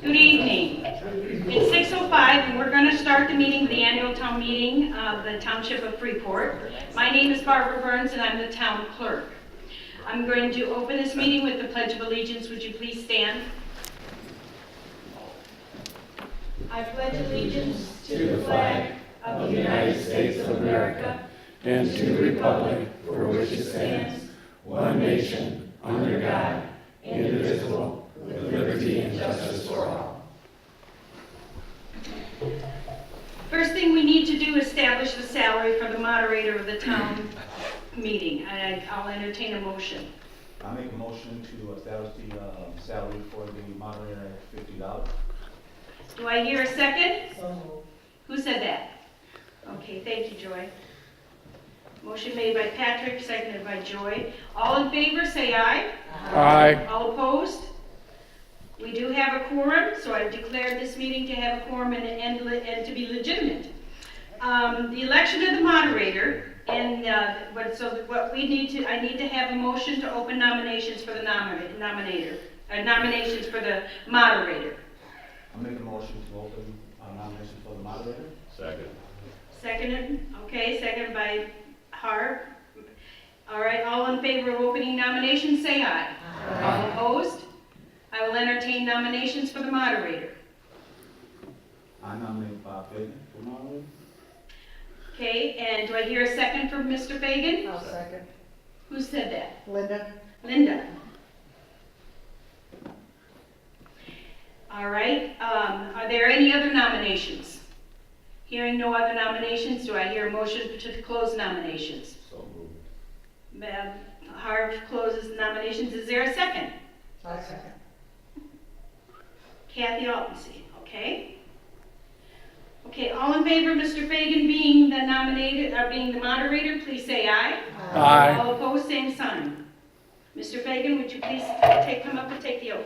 Good evening. It's 6:05 and we're going to start the meeting, the annual town meeting of the Township of Freeport. My name is Barbara Burns and I'm the town clerk. I'm going to open this meeting with the Pledge of Allegiance. Would you please stand? I pledge allegiance to the flag of the United States of America and to the republic for which it stands, one nation, under God, indivisible, with liberty and justice for all. First thing we need to do is establish the salary for the moderator of the town meeting. I'll entertain a motion. I make a motion to establish the salary for the moderator at $50. Do I hear a second? Who said that? Okay, thank you, Joy. Motion made by Patrick, seconded by Joy. All in favor, say aye. Aye. All opposed? We do have a quorum, so I've declared this meeting to have a quorum and to be legitimate. The election of the moderator, and what we need to, I need to have a motion to open nominations for the nominations for the moderator. I make a motion to open nominations for the moderator. Second. Seconded, okay, seconded by Harv. All right, all in favor of opening nominations, say aye. All opposed? I will entertain nominations for the moderator. I nominate Bob Fagan for moderator. Okay, and do I hear a second from Mr. Fagan? I'll second. Who said that? Linda? Linda. All right, are there any other nominations? Hearing no other nominations, do I hear a motion to close nominations? So moved. Harv closes nominations. Is there a second? I'll second. Kathy Altenstein, okay? Okay, all in favor of Mr. Fagan being the being the moderator, please say aye. Aye. All opposed, same sign. Mr. Fagan, would you please come up and take the oath?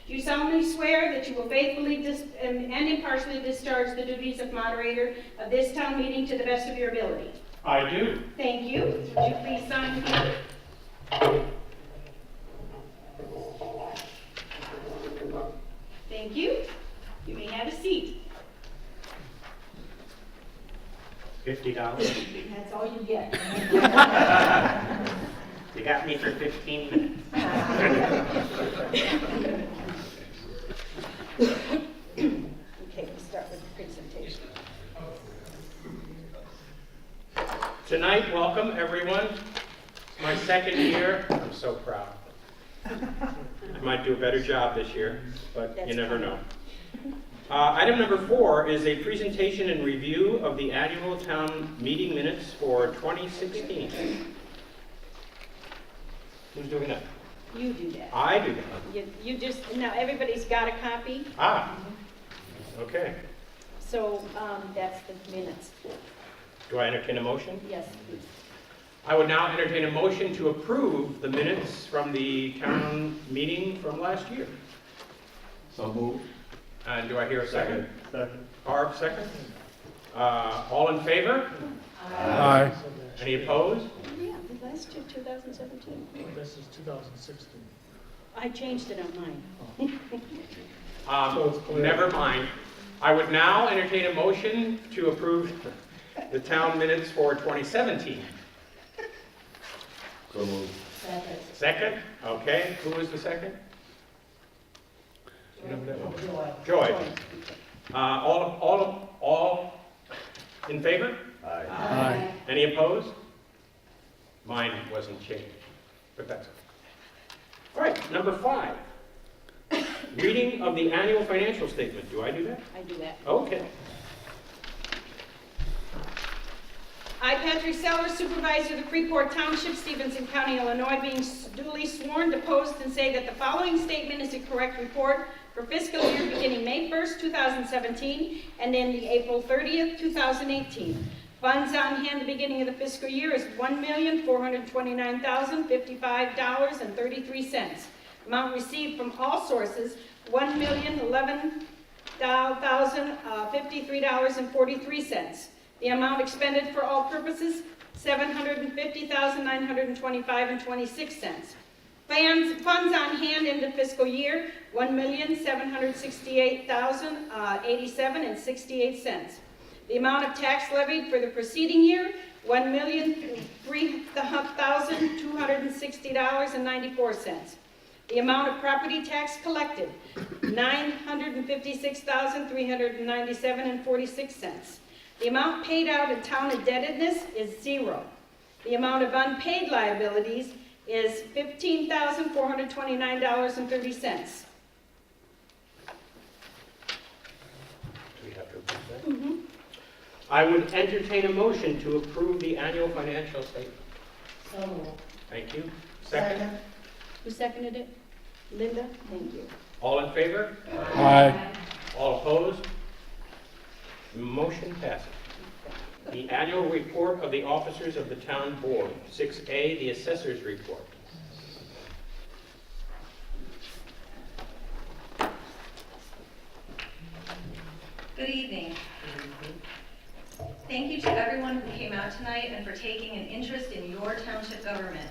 Do you solemnly swear that you will faithfully and impartially discharge the duties of moderator of this town meeting to the best of your ability? I do. Thank you. Would you please sign here? Thank you. You may have a seat. $50. That's all you get. You got me for 15 minutes. Okay, we'll start with the presentation. Tonight, welcome everyone. It's my second year. I'm so proud. I might do a better job this year, but you never know. Item number 4 is a presentation and review of the annual town meeting minutes for 2016. Who's doing that? You do that. I do that. You just, now everybody's got a copy, Okay. so that's the minutes. Do I entertain a motion? Yes, please. I would now entertain a motion to approve the minutes from the town meeting from last year. So moved. And do I hear a second? Second. Barb, second. All in favor? Aye. Any opposed? Yeah, the last year, 2017. This is 2016. I changed it on mine. Never mind. I would now entertain a motion to approve the town minutes for 2017. So moved. Second? Okay. Who was the second? You know who that was? Joy. All in favor? Aye. Aye. Any opposed? Mine wasn't changed, but that's okay. All right, number 5. Reading of the annual financial statement. Do I do that? I do that. Okay. I, Patrick Sellers, Supervisor of the Freeport Township, Stevenson County, Illinois, being duly sworn, deposed, and say that the following statement is a correct report for fiscal year beginning May 1st, 2017, and ending April 30th, 2018. Funds on hand at the beginning of the fiscal year is $1,429,055.33. Amount received from all sources, $1,011,053.43. The amount expended for all purposes, $750,925.26. Funds on hand in the fiscal year, $1,768,087.68. The amount of tax levied for the preceding year, $1,003,260.94. The amount of property tax collected, $956,397.46. The amount paid out in town indebtedness is $0. The amount of unpaid liabilities is $15,429.30. Do we have to approve that? I would entertain a motion to approve the annual financial statement. So moved. Thank you. Second. Who seconded it? Linda? Thank you. All in favor? Aye. All opposed? Motion passes. The annual report of the officers of the town board. 6A, the assessor's report. Good evening. Thank you to everyone who came out tonight and for taking an interest in your township government.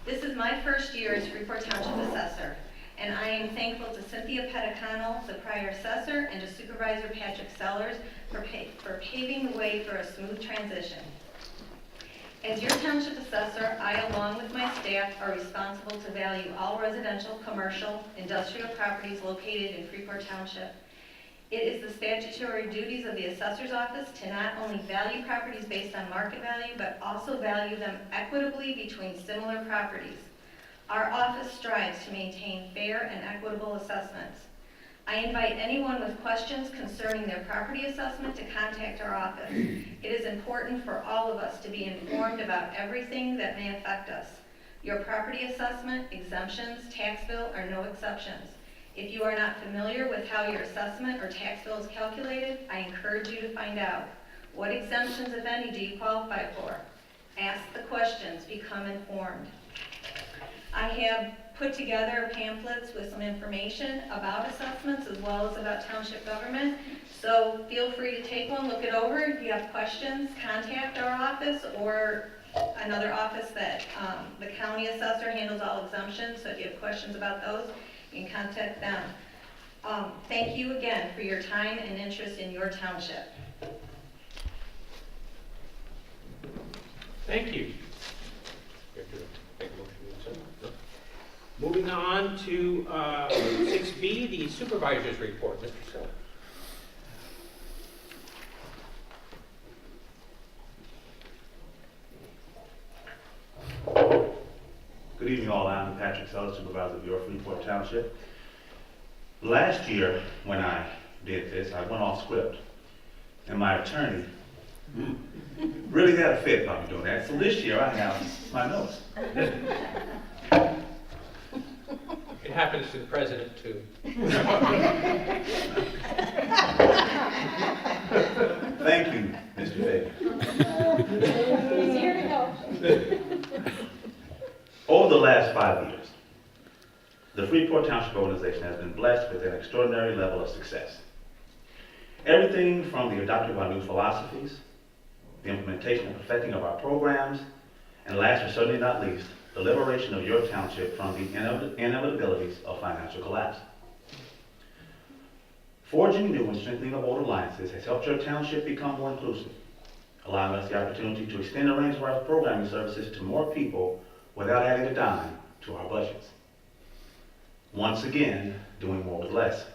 This is my first year as Freeport Township assessor, and I am thankful to Cynthia Petticonnell, the prior assessor, and to Supervisor Patrick Sellers for paving the way for a smooth transition. As your township assessor, I, along with my staff, are responsible to value all residential, commercial, industrial properties located in Freeport Township. It is the statutory duties of the assessor's office to not only value properties based on market value, but also value them equitably between similar properties. Our office strives to maintain fair and equitable assessments. I invite anyone with questions concerning their property assessment to contact our office. It is important for all of us to be informed about everything that may affect us. Your property assessment, exemptions, tax bill are no exceptions. If you are not familiar with how your assessment or tax bill is calculated, I encourage you to find out. What exemptions, if any, do you qualify for? Ask the questions, become informed. I have put together pamphlets with some information about assessments as well as about township government. So feel free to take one, look it over. If you have questions, contact our office or another office that the county assessor handles all exemptions. So if you have questions about those, you can contact them. Thank you again for your time and interest in your township. Thank you. Moving on to 6B, the supervisor's report. Mr. Sellers. Good evening all, I'm Patrick Sellers, Supervisor of your Freeport Township. Last year, when I did this, I went off script, and my attorney really had a fit about me doing that. So this year, I have my notes. It happens to the president, too. Thank you, Mr. Fagan. He's here to help. Over the last 5 years, the Freeport Township organization has been blessed with an extraordinary level of success. Everything from the adoption of our new philosophies, the implementation and perfecting of our programs, and last but certainly not least, the liberation of your township from the inevitabilities of financial collapse. Forging new and strengthening of old alliances has helped your township become more inclusive, allowing us the opportunity to extend the range of our programming services to more people without adding a dime to our budgets. Once again, doing more with less,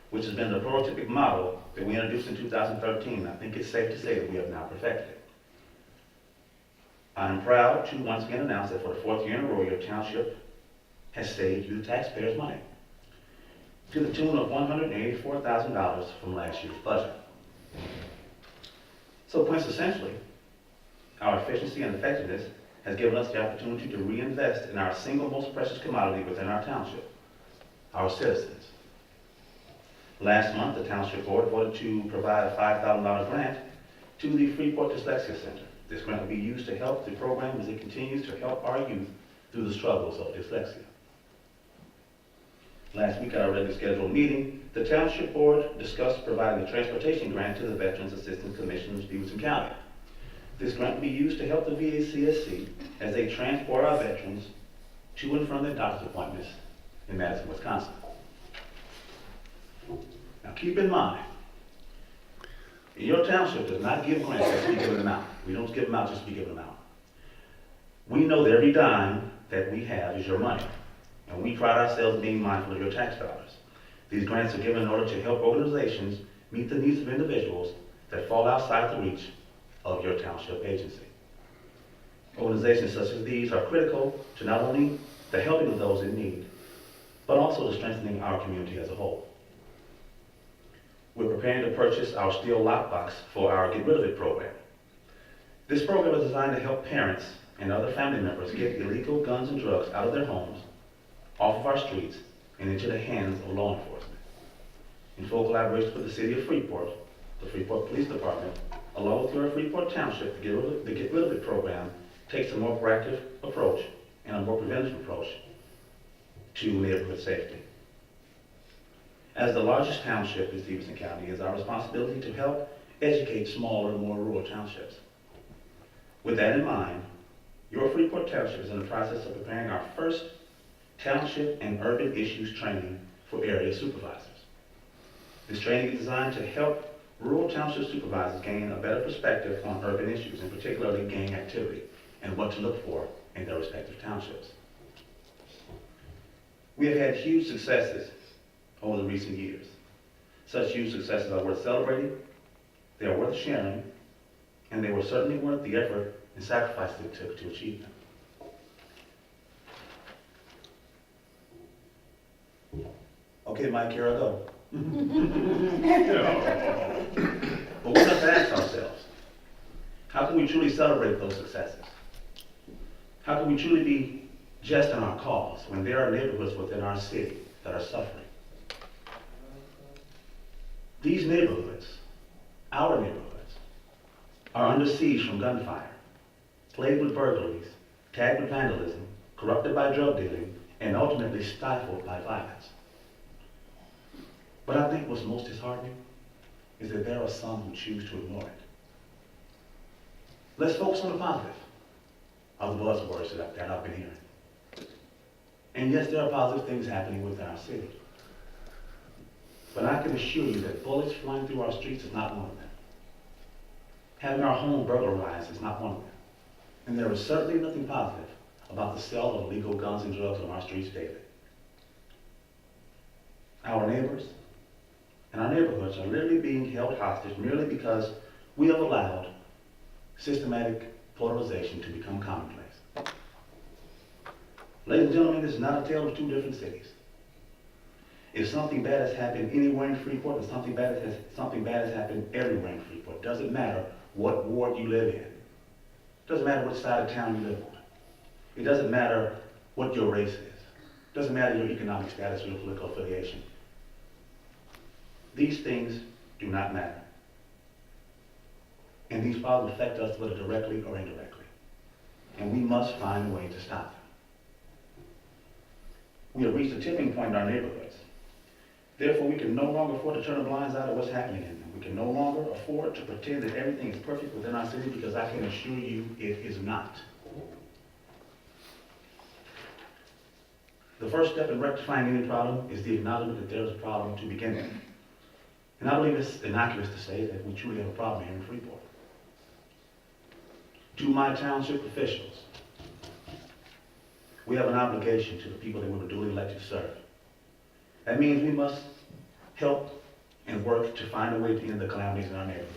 which has been the prototypic model that we introduced in 2013. I think it's safe to say that we have now perfected it. I am proud to once again announce that for the 4th year in a row, your township has saved you the taxpayers' money to the tune of $184,000 from last year's budget. So quintessentially, our efficiency and effectiveness has given us the opportunity to reinvest in our single most precious commodity within our township, our citizens. Last month, the Township Board voted to provide a $5,000 grant to the Freeport Dyslexia Center. This grant will be used to help the program as it continues to help our youth through the struggles of dyslexia. Last week at our regularly scheduled meeting, the Township Board discussed providing a transportation grant to the Veterans Assistance Commission of Stevenson County. This grant will be used to help the VACSC as they transport our veterans to and from their doctor's appointments in Madison, Wisconsin. Now keep in mind, your township does not give grants just to be given them out. We don't give them out just to be given them out. We know that every dime that we have is your money, and we pride ourselves in being mindful of your tax dollars. These grants are given in order to help organizations meet the needs of individuals that fall outside the reach of your township agency. Organizations such as these are critical to not only the helping of those in need, but also to strengthening our community as a whole. We're preparing to purchase our steel lockbox for our Get Rid of It program. This program is designed to help parents and other family members get illegal guns and drugs out of their homes, off of our streets, and into the hands of law enforcement. In full collaboration with the City of Freeport, the Freeport Police Department, along with your Freeport Township, the Get Rid of It program takes a more proactive approach and a more preventive approach to neighborhood safety. As the largest township in Stevenson County, it is our responsibility to help educate smaller, more rural townships. With that in mind, your Freeport Township is in the process of preparing our first township and urban issues training for area supervisors. This training is designed to help rural township supervisors gain a better perspective on urban issues, and particularly gang activity, and what to look for in their respective townships. We have had huge successes over the recent years. Such huge successes are worth celebrating, they are worth sharing, and they were certainly worth the effort and sacrifice it took to achieve them. Okay, Mike, here I go. But we have to ask ourselves, how can we truly celebrate those successes? How can we truly be just in our cause when there are neighborhoods within our city that are suffering? These neighborhoods, our neighborhoods, are under siege from gunfire, plagued with burglaries, tagged with vandalism, corrupted by drug dealing, and ultimately stifled by violence. But I think what's most disheartening is that there are some who choose to ignore it. Let's focus on the positive of the buzzwords that I've been hearing. And yes, there are positive things happening within our city. But I can assure you that bullets flying through our streets is not one of them. Having our home burglarized is not one of them. And there is certainly nothing positive about the sale of illegal guns and drugs on our streets daily. Our neighbors and our neighborhoods are literally being held hostage merely because we have allowed systematic polarization to become commonplace. Ladies and gentlemen, this is not a tale of two different cities. If something bad has happened anywhere in Freeport, or something bad has happened everywhere in Freeport, it doesn't matter what ward you live in. It doesn't matter what side of town you live on. It doesn't matter what your race is. It doesn't matter your economic status or your political affiliation. These things do not matter. And these problems affect us whether directly or indirectly. And we must find a way to stop them. We have reached a tipping point in our neighborhoods. Therefore, we can no longer afford to turn a blind eye to what's happening in them. We can no longer afford to pretend that everything is perfect within our city, because I can assure you it is not. The first step in rectifying any problem is the acknowledgement that there is a problem to begin with. And I believe it's innocuous to say that we truly have a problem here in Freeport. To my township officials, we have an obligation to the people that we were duly elected to serve. That means we must help and work to find a way to end the calamities in our neighborhood.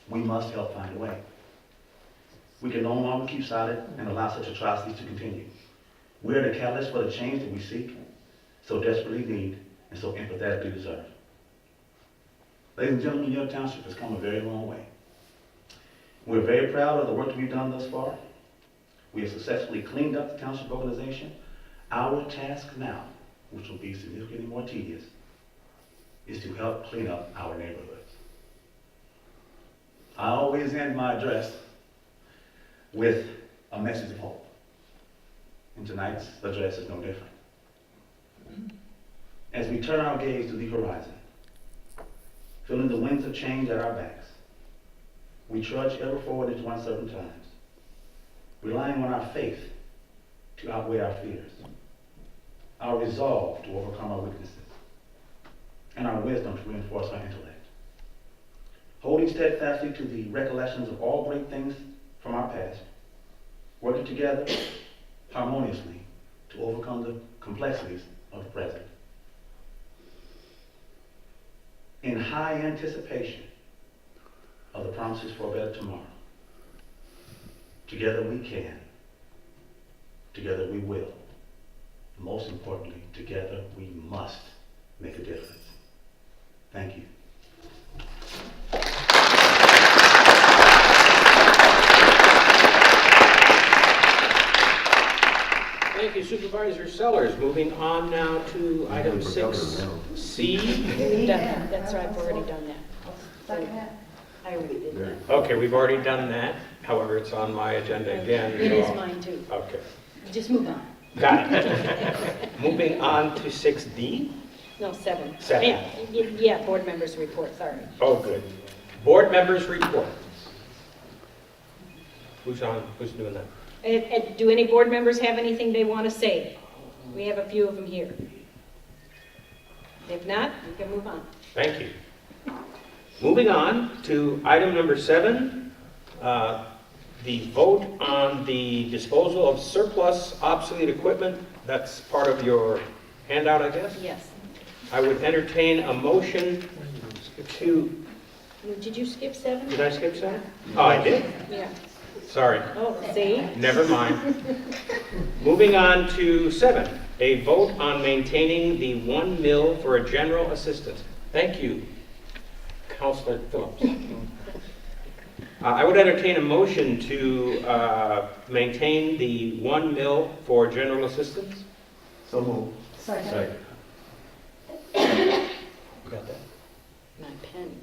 We must help find a way. We can no longer keep silent and allow such atrocities to continue. We are the catalyst for the change that we seek, so desperately need, and so empathetically deserve. Ladies and gentlemen, your township has come a very long way. We're very proud of the work that we've done thus far. We have successfully cleaned up the township organization. Our task now, which will be significantly more tedious, is to help clean up our neighborhoods. I always end my address with a message of hope. And tonight's address is no different. As we turn our gaze to the horizon, feeling the winds of change at our backs, we trudge ever forward into uncertain times, relying on our faith to outweigh our fears, our resolve to overcome our weaknesses, and our wisdom to reinforce our intellect. Holding steadfastly to the recollections of all great things from our past, working together harmoniously to overcome the complexities of the present. In high anticipation of the promises for a better tomorrow, together we can, together we will, most importantly, together we must make a difference. Thank you. Thank you, Supervisor Sellers. Moving on now to item 6C. We've done that. That's right, I've already done that. I already did that. Okay, we've already done that. However, it's on my agenda again. It is so- mine too. Okay, Just move on. got it. Moving on to 6D. No, 7. 7. Yeah, board members report, sorry. Oh, good. Board members report. Who's doing that? Do any board members have anything they want to say? We have a few of them here. If not, we can move on. Thank you. Moving on to item number 7, the vote on the disposal of surplus obsolete equipment. That's part of your handout, I guess? Yes. I would entertain a motion to, Did you skip 7? did I skip 7? Oh, I did? Yeah. Sorry. Oh, see? Never mind. Moving on to 7, a vote on maintaining the 1 mil for a general assistant. Thank you, Councilor Phillips. I would entertain a motion to maintain the 1 mil for general assistance. So moved. Second. You got that? My pen.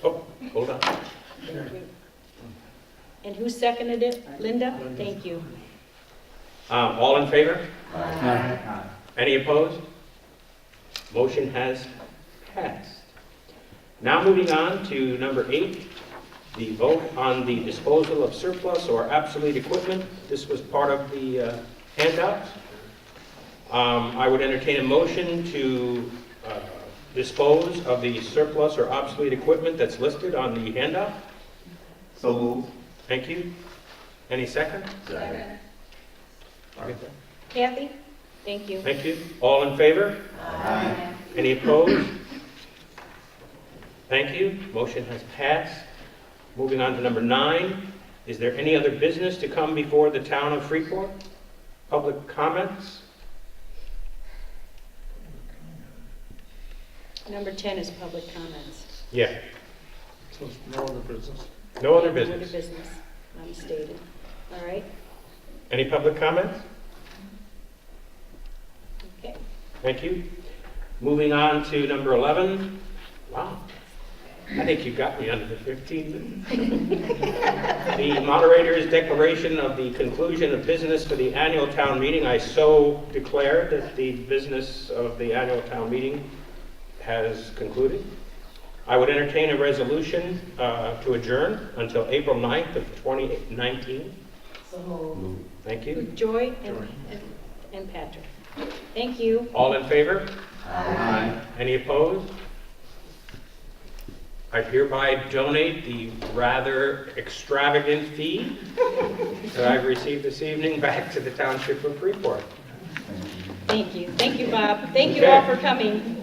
Oh, hold on. Thank you. And who seconded it? Linda? Thank you. All in favor? Aye. Any opposed? Motion has passed. Now moving on to number 8, the vote on the disposal of surplus or obsolete equipment. This was part of the handout. I would entertain a motion to dispose of the surplus or obsolete equipment that's listed on the handout. So moved. Thank you. Any second? Second. Kathy? Thank you. Thank you. All in favor? Aye. Any opposed? Thank you. Motion has passed. Moving on to number 9. Is there any other business to come before the town of Freeport? Public comments? Number 10 is public comments. Yeah. So no other business. No other Under business. business, unstated. All right? Any public comments? Okay. Thank you. Moving on to number 11. Wow. I think you got me under the 15 minutes. The moderator's declaration of the conclusion of business for the annual town meeting. I so declare that the business of the annual town meeting has concluded. I would entertain a resolution to adjourn until April 9th of 2019. Thank you. Joy and Patrick. Thank you. All in favor? Aye. Any opposed? I hereby donate the rather extravagant fee that I've received this evening back to the Township of Freeport. Thank you. Thank you, Bob. Thank you all for coming.